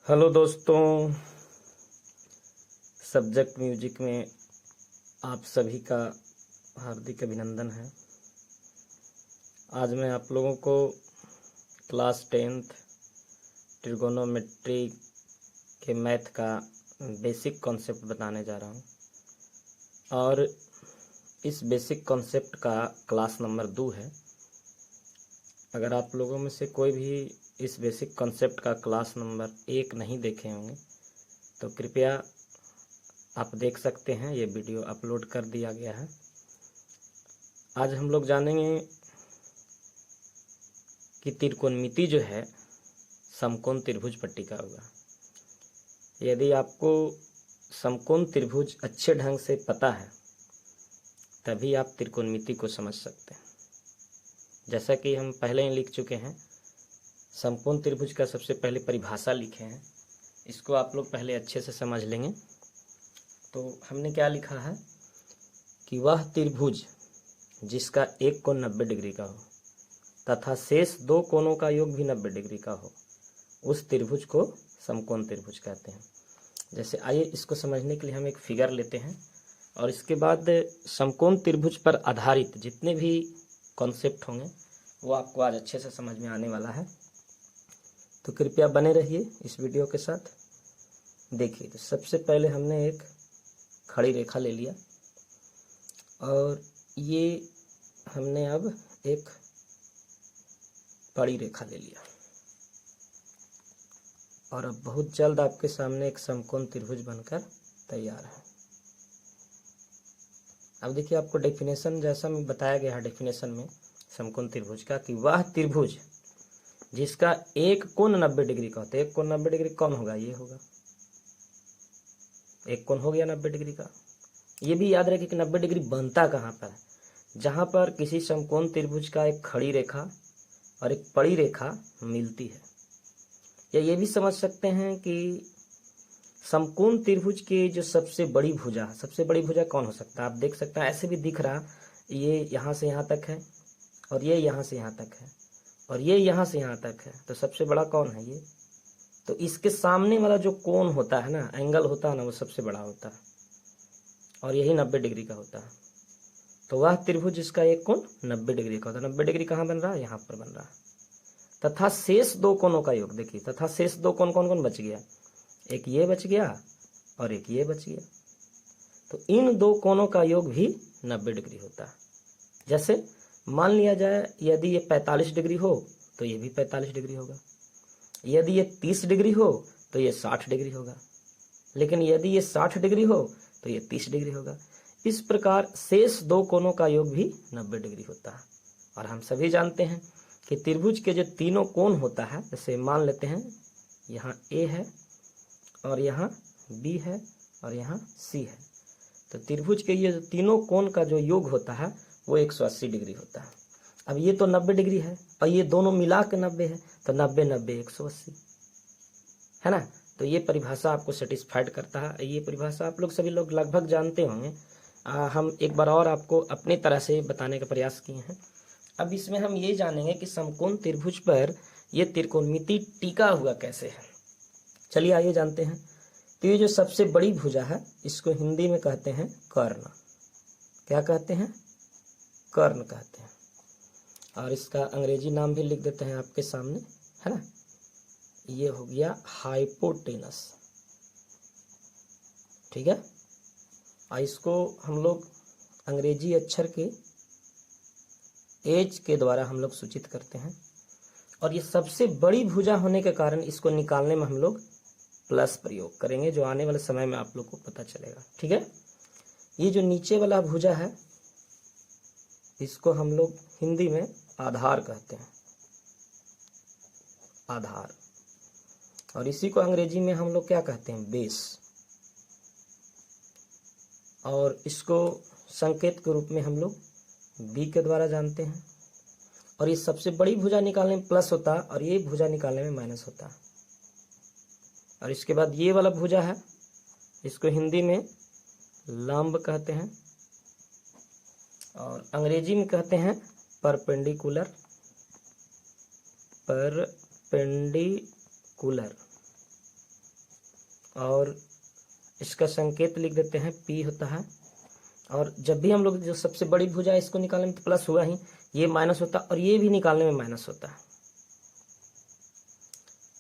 Hello दोस्तों, subject music में आप सभी का हार्दिक अभिनंदन है। आज मैं आप लोगों को क्लास 10th ट्रिगोनोमेट्री के मैथ का बेसिक कॉन्सेप्ट बताने जा रहा हूँ और इस बेसिक कॉन्सेप्ट का क्लास नंबर 2 है। अगर आप लोगों में से कोई भी इस बेसिक कॉन्सेप्ट का क्लास नंबर 1 नहीं देखे होंगे तो कृपया आप देख सकते हैं, ये वीडियो अपलोड कर दिया गया है। आज हम लोग जानेंगे कि त्रिकोणमिति जो है समकोण त्रिभुज पट्टिका होगा। यदि आपको समकोण त्रिभुज अच्छे ढंग से पता है तभी आप त्रिकोणमिति को समझ सकते हैं। जैसा कि हम पहले ही लिख चुके हैं, समकोण त्रिभुज का सबसे पहले परिभाषा लिखे हैं, इसको आप लोग पहले अच्छे से समझ लेंगे। तो हमने क्या लिखा है कि वह त्रिभुज जिसका एक कोण 90 डिग्री का हो तथा शेष दो कोणों का योग भी 90 डिग्री का हो, उस त्रिभुज को समकोण त्रिभुज कहते हैं। जैसे आइए इसको समझने के लिए हम एक फिगर लेते हैं और इसके बाद समकोण त्रिभुज पर आधारित जितने भी कॉन्सेप्ट होंगे वो आपको आज अच्छे से समझ में आने वाला है। तो कृपया बने रहिए इस वीडियो के साथ। देखिए, तो सबसे पहले हमने एक खड़ी रेखा ले लिया और ये हमने अब एक बड़ी रेखा ले लिया और अब बहुत जल्द आपके सामने एक समकोण त्रिभुज बनकर तैयार है। अब देखिए, आपको डेफिनेशन जैसा में बताया गया है डेफिनेशन में समकोण त्रिभुज का कि वह त्रिभुज जिसका एक कोण 90 डिग्री का होता है। एक कोण 90 डिग्री कौन होगा? ये होगा। एक कोण हो गया 90 डिग्री का। ये भी याद रखिए कि 90 डिग्री बनता कहाँ पर है? जहाँ पर किसी समकोण त्रिभुज का एक खड़ी रेखा और एक पड़ी रेखा मिलती है। या ये भी समझ सकते हैं कि समकोण त्रिभुज के जो सबसे बड़ी भुजा, सबसे बड़ी भुजा कौन हो सकता है? आप देख सकते हैं, ऐसे भी दिख रहा, ये यहाँ से यहाँ तक है और ये यहाँ से यहाँ तक है और ये यहाँ से यहाँ तक है। तो सबसे बड़ा कौन है? ये। तो इसके सामने वाला जो कोण होता है ना, एंगल होता है ना, वो सबसे बड़ा होता है और यही 90 डिग्री का होता है। तो वह त्रिभुज जिसका एक कोण 90 डिग्री का होता है। 90 डिग्री कहाँ बन रहा है? यहाँ पर बन रहा है। तथा शेष दो कोणों का योग। देखिए, तथा शेष दो कोण कौन कौन बच गया? एक ये बच गया और एक ये बच गया। तो इन दो कोणों का योग भी 90 डिग्री होता है। जैसे मान लिया जाए, यदि ये 45 डिग्री हो तो ये भी 45 डिग्री होगा। यदि ये 30 डिग्री हो तो ये 60 डिग्री होगा। लेकिन यदि ये 60 डिग्री हो तो ये 30 डिग्री होगा। इस प्रकार शेष दो कोणों का योग भी 90 डिग्री होता है। और हम सभी जानते हैं कि त्रिभुज के जो तीनों कोण होता है, जैसे मान लेते हैं यहाँ A है और यहाँ B है और यहाँ C है। तो त्रिभुज के ये तीनों कोण का जो योग होता है वो 180 डिग्री होता है। अब ये तो 90 डिग्री है और ये दोनों मिला के 90 है, तो 90 90 180 है ना। तो ये परिभाषा आपको सेटिस्फाइड करता है। ये परिभाषा आप लोग सभी लोग लगभग जानते होंगे। हम एक बार और आपको अपनी तरह से बताने का प्रयास किए हैं। अब इसमें हम ये जानेंगे कि समकोण त्रिभुज पर ये त्रिकोणमिति टिका हुआ कैसे है। चलिए आइए जानते हैं। तो ये जो सबसे बड़ी भुजा है इसको हिंदी में कहते हैं कर्ण। क्या कहते हैं? कर्ण कहते हैं। और इसका अंग्रेजी नाम भी लिख देते हैं आपके सामने, है ना। ये हो गया हाइपोटेनस। ठीक है। और इसको हम लोग अंग्रेजी अक्षर के एच के द्वारा हम लोग सूचित करते हैं। और ये सबसे बड़ी भुजा होने के कारण इसको निकालने में हम लोग प्लस प्रयोग करेंगे, जो आने वाले समय में आप लोग को पता चलेगा। ठीक है। ये जो नीचे वाला भुजा है इसको हम लोग हिंदी में आधार कहते हैं, आधार। और इसी को अंग्रेजी में हम लोग क्या कहते हैं? बेस। और इसको संकेत के रूप में हम लोग बी के द्वारा जानते हैं। और ये सबसे बड़ी भुजा निकालने में प्लस होता है और ये भुजा निकालने में माइनस होता है। और इसके बाद ये वाला भुजा है, इसको हिंदी में लंब कहते हैं और अंग्रेजी में कहते हैं परपेंडिकुलर। परपेंडिकुलर। और इसका संकेत लिख देते हैं P होता है। और जब भी हम लोग जो सबसे बड़ी भुजा है इसको निकालने में तो प्लस हुआ ही, ये माइनस होता और ये भी निकालने में माइनस होता है।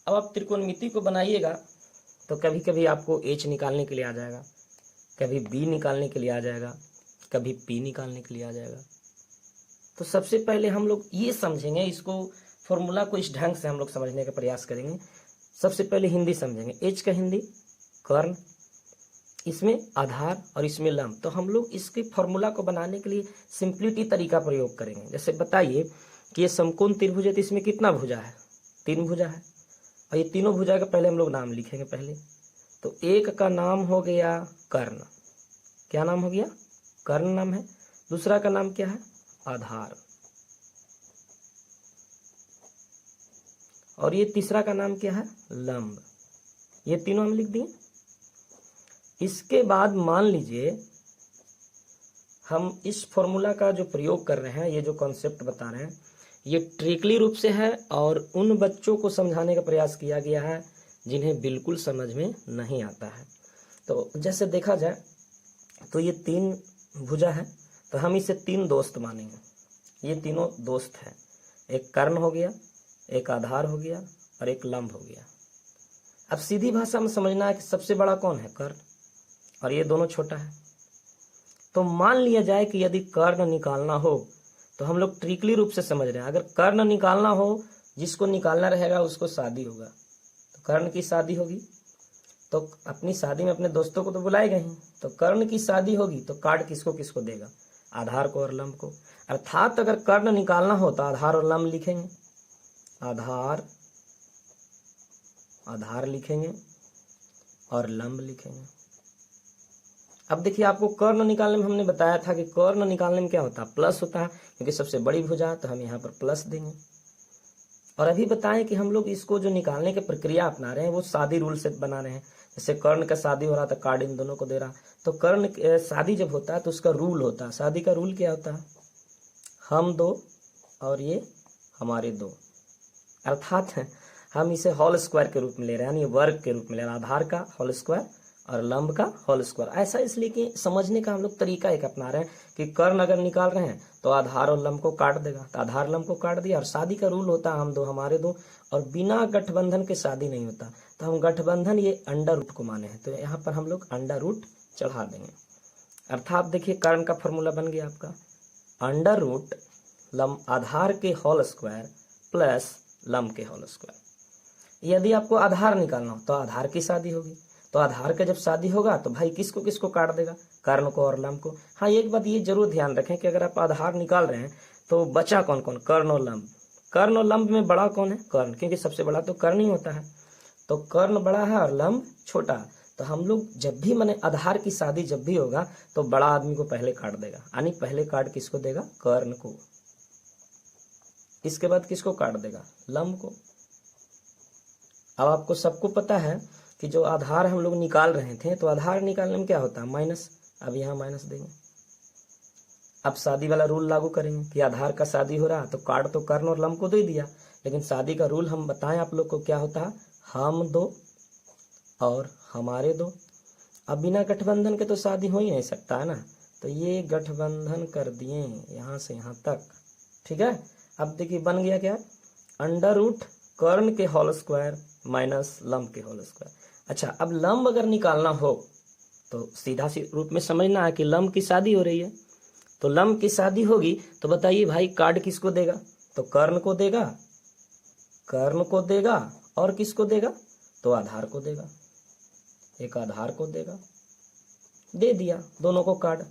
अब आप त्रिकोणमिति को बनाइएगा तो कभी कभी आपको H निकालने के लिए आ जाएगा, कभी B निकालने के लिए आ जाएगा, कभी P निकालने के लिए आ जाएगा। तो सबसे पहले हम लोग ये समझेंगे, इसको फॉर्मूला को इस ढंग से हम लोग समझने का प्रयास करेंगे। सबसे पहले हिंदी समझेंगे। H का हिंदी कर्ण, इसमें आधार और इसमें लंब। तो हम लोग इसके फॉर्मूला को बनाने के लिए सिंप्लिटी तरीका प्रयोग करेंगे। जैसे बताइए कि ये समकोण त्रिभुज है तो इसमें कितना भुजा है? 3 भुजा है। और ये तीनों भुजा का पहले हम लोग नाम लिखेंगे। पहले तो एक का नाम हो गया कर्ण। क्या नाम हो गया? कर्ण नाम है। दूसरा का नाम क्या है? आधार। और ये तीसरा का नाम क्या है? लंब। ये तीनों हम लिख दिए। इसके बाद मान लीजिए हम इस फॉर्मूला का जो प्रयोग कर रहे हैं, ये जो कॉन्सेप्ट बता रहे हैं, ये ट्रिकली रूप से है और उन बच्चों को समझाने का प्रयास किया गया है जिन्हें बिल्कुल समझ में नहीं आता है। तो जैसे देखा जाए तो ये 3 भुजा है, तो हम इसे 3 दोस्त मानेंगे। ये तीनों दोस्त हैं। एक कर्ण हो गया, एक आधार हो गया और एक लंब हो गया। अब सीधी भाषा में समझना है कि सबसे बड़ा कौन है? कर्ण। और ये दोनों छोटा है। तो मान लिया जाए कि यदि कर्ण निकालना हो, तो हम लोग ट्रिकली रूप से समझ रहे हैं, अगर कर्ण निकालना हो, जिसको निकालना रहेगा उसको शादी होगा। तो कर्ण की शादी होगी तो अपनी शादी में अपने दोस्तों को तो बुलाएगा ही। तो कर्ण की शादी होगी तो कार्ड किसको किसको देगा? आधार को और लंब को। अर्थात अगर कर्ण निकालना हो तो आधार और लंब लिखेंगे। आधार लिखेंगे और लंब लिखेंगे। अब देखिए, आपको कर्ण निकालने में हमने बताया था कि कर्ण निकालने में क्या होता है? प्लस होता है, क्योंकि सबसे बड़ी भुजा है तो हम यहाँ पर प्लस देंगे। और अभी बताएं कि हम लोग इसको जो निकालने की प्रक्रिया अपना रहे हैं वो शादी रूल से बना रहे हैं। जैसे कर्ण का शादी हो रहा था, कार्ड इन दोनों को दे रहा। तो कर्ण शादी जब होता है तो उसका रूल होता है। शादी का रूल क्या होता है? हम 2 और ये हमारे 2। अर्थात हम इसे होल स्क्वायर के रूप में ले रहे हैं, यानी वर्ग के रूप में ले रहे हैं। आधार का होल स्क्वायर और लंब का होल स्क्वायर। ऐसा इसलिए कि समझने का हम लोग तरीका एक अपना रहे हैं कि कर्ण अगर निकाल रहे हैं तो आधार और लंब को काट देगा, तो आधार लंब को काट दिया। और शादी का रूल होता है हम 2 हमारे 2, और बिना गठबंधन के शादी नहीं होता। तो हम गठबंधन ये अंडर रूट को माने हैं, तो यहाँ पर हम लोग अंडर रूट चढ़ा देंगे। अर्थात देखिए, कर्ण का फॉर्मूला बन गया आपका अंडर रूट लंब आधार के होल स्क्वायर प्लस लंब के होल स्क्वायर। यदि आपको आधार निकालना हो तो आधार की शादी होगी। तो आधार का जब शादी होगा तो भाई किसको किसको काट देगा? कर्ण को और लंब को। हाँ, एक बात ये जरूर ध्यान रखें कि अगर आप आधार निकाल रहे हैं तो बचा कौन कौन? कर्ण और लंब। कर्ण और लंब में बड़ा कौन है? कर्ण, क्योंकि सबसे बड़ा तो कर्ण ही होता है। तो कर्ण बड़ा है और लंब छोटा। तो हम लोग जब भी माने आधार की शादी जब भी होगा तो बड़ा आदमी को पहले काट देगा, यानी पहले काट किसको देगा? कर्ण को। इसके बाद किसको काट देगा? लंब को। अब आपको सबको पता है कि जो आधार हम लोग निकाल रहे थे, तो आधार निकालने में क्या होता है? माइनस। अब यहाँ माइनस देंगे। अब शादी वाला रूल लागू करेंगे कि आधार का शादी हो रहा तो काट तो कर्ण और लंब को दे दिया, लेकिन शादी का रूल हम बताएं आप लोग को क्या होता है? हम 2 और हमारे 2। अब बिना गठबंधन के तो शादी हो ही नहीं सकता है ना, तो ये गठबंधन कर दिए यहाँ से यहाँ तक। ठीक है। अब देखिए बन गया क्या? अंडर रूट कर्ण के होल स्क्वायर माइनस लंब के होल स्क्वायर। अच्छा, अब लंब अगर निकालना हो तो सीधा सी रूप में समझना है कि लंब की शादी हो रही है। तो लंब की शादी होगी तो बताइए भाई, कार्ड किसको देगा? तो कर्ण को देगा, कर्ण को देगा और किसको देगा? तो आधार को देगा। एक आधार को देगा, दे दिया दोनों को कार्ड।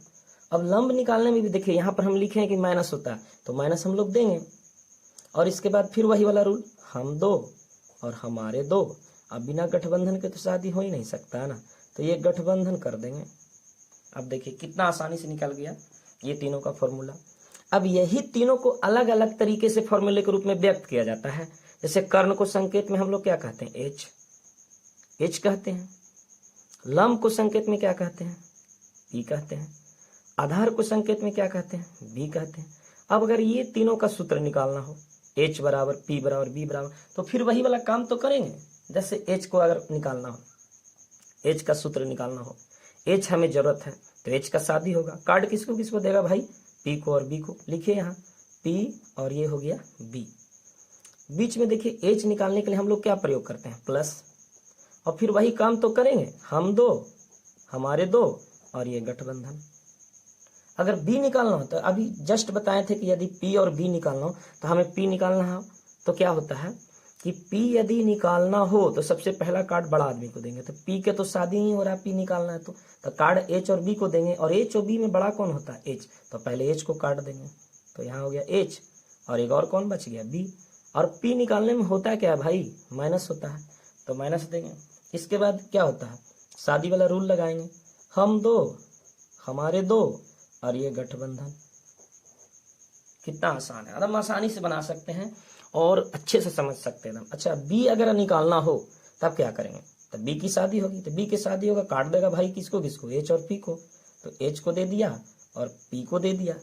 अब लंब निकालने में भी देखिए, यहाँ पर हम लिखे हैं कि माइनस होता है तो माइनस हम लोग देंगे। और इसके बाद फिर वही वाला रूल, हम 2 और हमारे 2। अब बिना गठबंधन के तो शादी हो ही नहीं सकता है ना, तो ये गठबंधन कर देंगे। अब देखिए कितना आसानी से निकल गया ये तीनों का फॉर्मूला। अब यही तीनों को अलग अलग तरीके से फॉर्मूले के रूप में व्यक्त किया जाता है। जैसे कर्ण को संकेत में हम लोग क्या कहते हैं? एच कहते हैं। लंब को संकेत में क्या कहते हैं? पी कहते हैं। आधार को संकेत में क्या कहते हैं? बी कहते हैं। अब अगर ये तीनों का सूत्र निकालना हो, H बराबर P बराबर B बराबर, तो फिर वही वाला काम तो करेंगे। जैसे H को अगर निकालना हो एच का सूत्र निकालना हो, एच हमें जरूरत है तो एच का शादी होगा। कार्ड किसको किसको देगा भाई, पी को और बी को। लिखिए यहाँ पी और ये हो गया बी। बीच में देखिए एच निकालने के लिए हम लोग क्या प्रयोग करते हैं, प्लस, और फिर वही काम तो करेंगे, हम दो हमारे दो और ये गठबंधन। अगर बी निकालना हो तो अभी जस्ट बताए थे कि यदि पी और बी निकालना हो तो हमें पी निकालना हो तो क्या होता है कि पी यदि निकालना हो तो सबसे पहला कार्ड बड़ा आदमी को देंगे। तो पी के तो शादी ही हो रहा है, पी निकालना है तो कार्ड एच और बी को देंगे, और एच और बी में बड़ा कौन होता है, एच, तो पहले एच को काट देंगे। तो यहाँ हो गया एच और एक और कौन बच गया, बी। और पी निकालने में होता क्या है भाई, माइनस होता है, तो माइनस देंगे। इसके बाद क्या होता है, शादी वाला रूल लगाएंगे, हम दो हमारे दो और ये गठबंधन। कितना आसान है, एकदम आसानी से बना सकते हैं और अच्छे से समझ सकते हैं एकदम। अच्छा, बी अगर निकालना हो तब क्या करेंगे, तो बी की शादी होगी, तो बी की शादी होगा, काट देगा भाई किसको किसको, एच और पी को। तो एच को दे दिया और पी को दे दिया।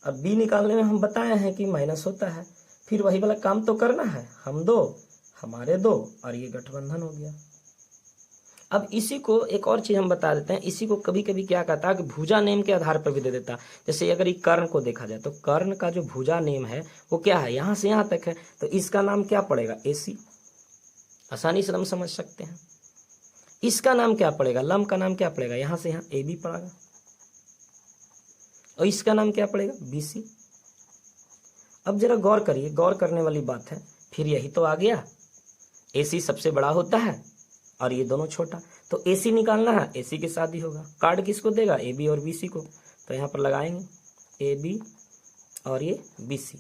अब बी निकालने में हम बताए हैं कि माइनस होता है, फिर वही वाला काम तो करना है, हम दो हमारे दो और ये गठबंधन हो गया। अब इसी को एक और चीज हम बता देते हैं, इसी को कभी कभी क्या कहता है कि भुजा नेम के आधार पर भी दे देता है। जैसे अगर ये कर्ण को देखा जाए तो कर्ण का जो भुजा नेम है वो क्या है, यहां से यहां तक है, तो इसका नाम क्या पड़ेगा, एसी। आसानी से हम समझ सकते हैं। इसका नाम क्या पड़ेगा, लंब का नाम क्या पड़ेगा, यहां से यहां ए बी पड़ेगा, और इसका नाम क्या पड़ेगा, बीसी। अब जरा गौर करिए, गौर करने वाली बात है, फिर यही तो आ गया, एसी सबसे बड़ा होता है और ये दोनों छोटा, तो एसी निकालना है, एसी की शादी होगा, कार्ड किसको देगा, ए बी और बीसी को। तो यहाँ पर लगाएंगे ए बी और ये बीसी।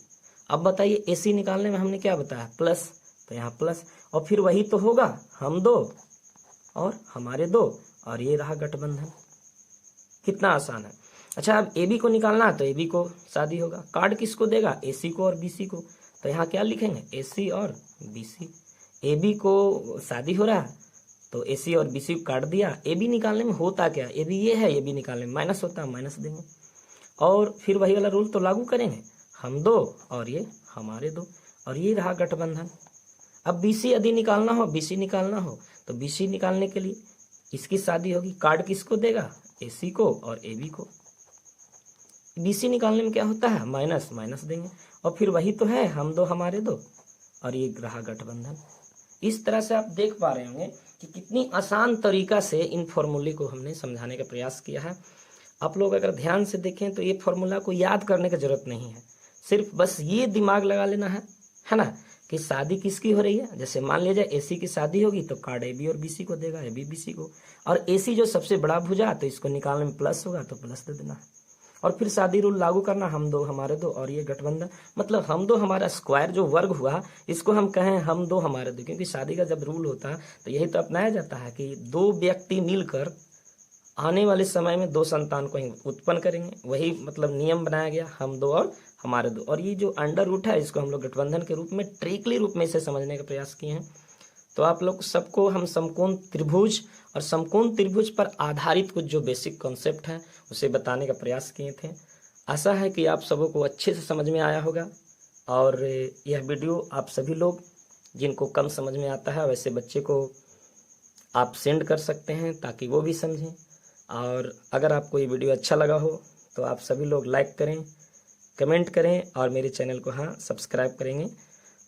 अब बताइए एसी निकालने में हमने क्या बताया, प्लस, तो यहाँ प्लस, और फिर वही तो होगा, हम दो और हमारे दो और ये रहा गठबंधन। कितना आसान है। अच्छा, अब ए बी को निकालना है तो ए बी को शादी होगा, कार्ड किसको देगा, एसी को और बीसी को। तो यहाँ क्या लिखेंगे, एसी और बीसी। ए बी को शादी हो रहा है तो एसी और बीसी को काट दिया। ए बी निकालने में होता क्या, ए बी ये है, ए बी निकालने में माइनस होता है, माइनस देंगे, और फिर वही वाला रूल तो लागू करेंगे, हम दो और ये हमारे दो और ये रहा गठबंधन। अब बीसी यदि निकालना हो, बीसी निकालना हो तो बीसी निकालने के लिए इसकी शादी होगी, कार्ड किसको देगा, एसी को और ए बी को। बीसी निकालने में क्या होता है, माइनस, माइनस देंगे, और फिर वही तो है, हम दो हमारे दो और ये रहा गठबंधन। इस तरह से आप देख पा रहे होंगे कि कितनी आसान तरीका से इन फॉर्मूले को हमने समझाने का प्रयास किया है। आप लोग अगर ध्यान से देखें तो ये फॉर्मूला को याद करने की जरूरत नहीं है, सिर्फ बस ये दिमाग लगा लेना है ना, कि शादी किसकी हो रही है। जैसे मान लीजिए एसी की शादी होगी तो कार्ड ए बी और बीसी को देगा, ए बी बीसी को, और एसी जो सबसे बड़ा भुजा तो इसको निकालने में प्लस होगा तो प्लस दे देना, और फिर शादी रूल लागू करना, हम दो हमारे दो और ये गठबंधन। मतलब हम दो हमारा स्क्वायर जो वर्ग हुआ इसको हम कहें हम दो हमारे दो, क्योंकि शादी का जब रूल होता है तो यही तो अपनाया जाता है कि दो व्यक्ति मिलकर आने वाले समय में दो संतान को ही उत्पन्न करेंगे, वही मतलब नियम बनाया गया, हम दो और हमारे दो। और ये जो अंडर रूट है इसको हम लोग गठबंधन के रूप में, ट्रिकली रूप में इसे समझने का प्रयास किए हैं। तो आप लोग सबको हम समकोण त्रिभुज और समकोण त्रिभुज पर आधारित कुछ जो बेसिक कॉन्सेप्ट हैं उसे बताने का प्रयास किए थे। आशा है कि आप सबों को अच्छे से समझ में आया होगा, और यह वीडियो आप सभी लोग जिनको कम समझ में आता है वैसे बच्चे को आप सेंड कर सकते हैं ताकि वो भी समझें। और अगर आपको ये वीडियो अच्छा लगा हो तो आप सभी लोग लाइक करें, कमेंट करें और मेरे चैनल को सब्सक्राइब करेंगे,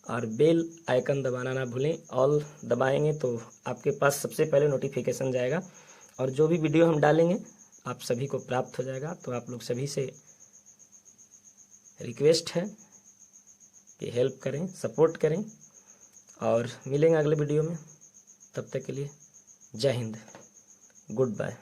और बेल आइकन दबाना ना भूलें। ऑल दबाएंगे तो आपके पास सबसे पहले नोटिफिकेशन जाएगा, और जो भी वीडियो हम डालेंगे आप सभी को प्राप्त हो जाएगा। तो आप लोग सभी से रिक्वेस्ट है कि हेल्प करें, सपोर्ट करें, और मिलेंगे अगले वीडियो में। तब तक के लिए जय हिंद, गुड बाय।